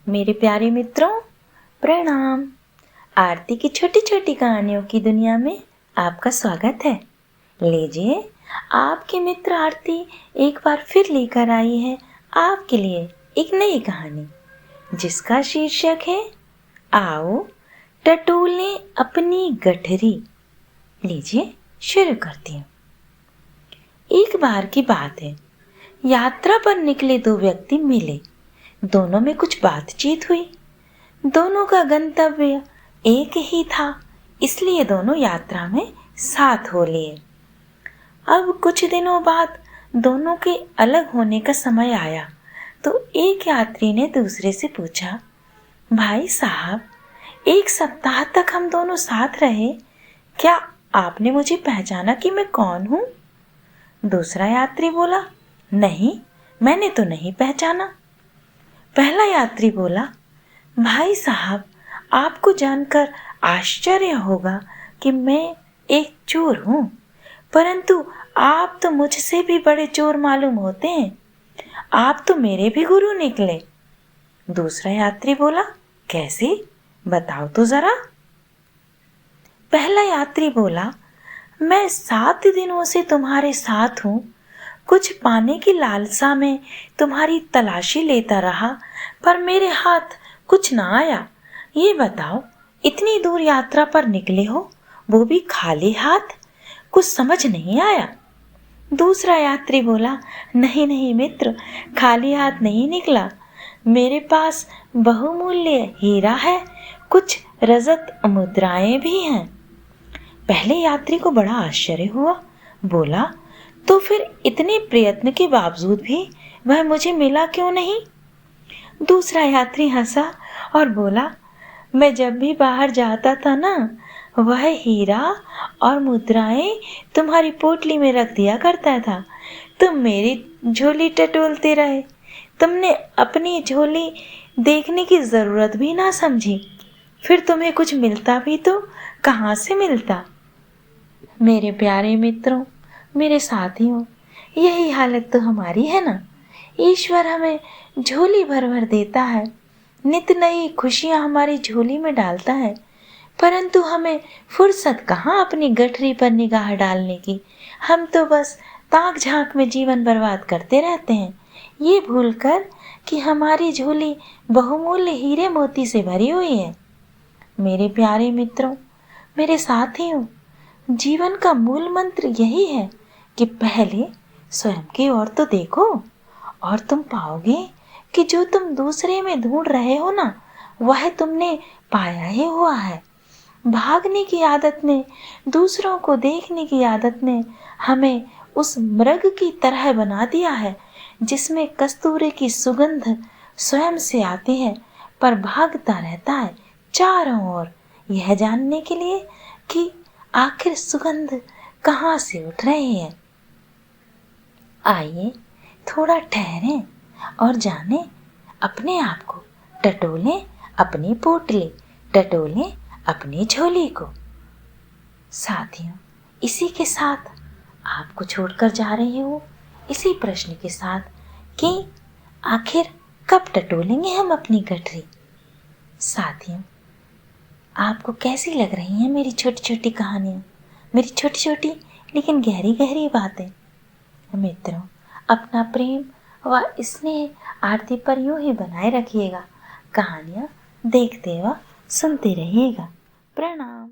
मेरे प्यारे मित्रों, प्रणाम। आरती की छोटी छोटी कहानियों की दुनिया में आपका स्वागत है। लीजिए, आपके मित्र आरती एक बार फिर लेकर आई है आपके लिए एक नई कहानी, जिसका शीर्षक है आओ टटोलें अपनी गठरी। लीजिए, शुरू करती हूँ। एक बार की बात है, यात्रा पर निकले दो व्यक्ति मिले। दोनों में कुछ बातचीत हुई। दोनों का गंतव्य एक ही था, इसलिए दोनों यात्रा में साथ हो लिए। अब कुछ दिनों बाद दोनों के अलग होने का समय आया तो एक यात्री ने दूसरे से पूछा, भाई साहब, एक सप्ताह तक हम दोनों साथ रहे, क्या आपने मुझे पहचाना कि मैं कौन हूँ? दूसरा यात्री बोला, नहीं, मैंने तो नहीं पहचाना। पहला यात्री बोला, भाई साहब, आपको जानकर आश्चर्य होगा कि मैं एक चोर हूँ, परंतु आप तो मुझसे भी बड़े चोर मालूम होते हैं। आप तो मेरे भी गुरु निकले। दूसरा यात्री बोला, कैसे? बताओ तो जरा। पहला यात्री बोला, मैं 7 दिनों से तुम्हारे साथ हूँ। कुछ पाने की लालसा में तुम्हारी तलाशी लेता रहा, पर मेरे हाथ कुछ ना आया। ये बताओ, इतनी दूर यात्रा पर निकले हो, वो भी खाली हाथ? कुछ समझ नहीं आया। दूसरा यात्री बोला, नहीं नहीं मित्र, खाली हाथ नहीं निकला। मेरे पास बहुमूल्य हीरा है, कुछ रजत मुद्राएं भी हैं। पहले यात्री को बड़ा आश्चर्य हुआ। बोला, तो फिर इतने प्रयत्न के बावजूद भी वह मुझे मिला क्यों नहीं? दूसरा यात्री हंसा और बोला, मैं जब भी बाहर जाता था ना, वह हीरा और मुद्राएं तुम्हारी पोटली में रख दिया करता था। तुम मेरी झोली टटोलते रहे। तुमने अपनी झोली देखने की जरूरत भी ना समझी। फिर तुम्हें कुछ मिलता भी तो कहाँ से मिलता? मेरे प्यारे मित्रों, मेरे साथियों, यही हालत तो हमारी है ना। ईश्वर हमें झोली भर भर देता है, नित नई खुशियां हमारी झोली में डालता है, परंतु हमें फुर्सत कहाँ अपनी गठरी पर निगाह डालने की। हम तो बस ताक झांक में जीवन बर्बाद करते रहते हैं, ये भूलकर कि हमारी झोली बहुमूल्य हीरे मोती से भरी हुई है। मेरे प्यारे मित्रों, मेरे साथियों, जीवन का मूल मंत्र यही है कि पहले स्वयं की ओर तो देखो, और तुम पाओगे कि जो तुम दूसरे में ढूंढ रहे हो ना, वह तुमने पाया ही हुआ है। भागने की आदत ने, दूसरों को देखने की आदत ने हमें उस मृग की तरह बना दिया है, जिसमें कस्तूरी की सुगंध स्वयं से आती है, पर भागता रहता है चारों ओर, यह जानने के लिए कि आखिर सुगंध कहाँ से उठ रही है। आइए थोड़ा ठहरें और जानें, अपने आप को टटोलें, अपनी पोटली टटोलें, अपनी झोली को। साथियों, इसी के साथ आपको छोड़कर जा रही हूँ इसी प्रश्न के साथ कि आखिर कब टटोलेंगे हम अपनी गठरी? साथियों, आपको कैसी लग रही हैं मेरी छोटी छोटी कहानियाँ, मेरी छोटी छोटी लेकिन गहरी गहरी बातें? मित्रों, अपना प्रेम व स्नेह आरती पर यूं ही बनाए रखिएगा। कहानियाँ देखते व सुनते रहिएगा। प्रणाम।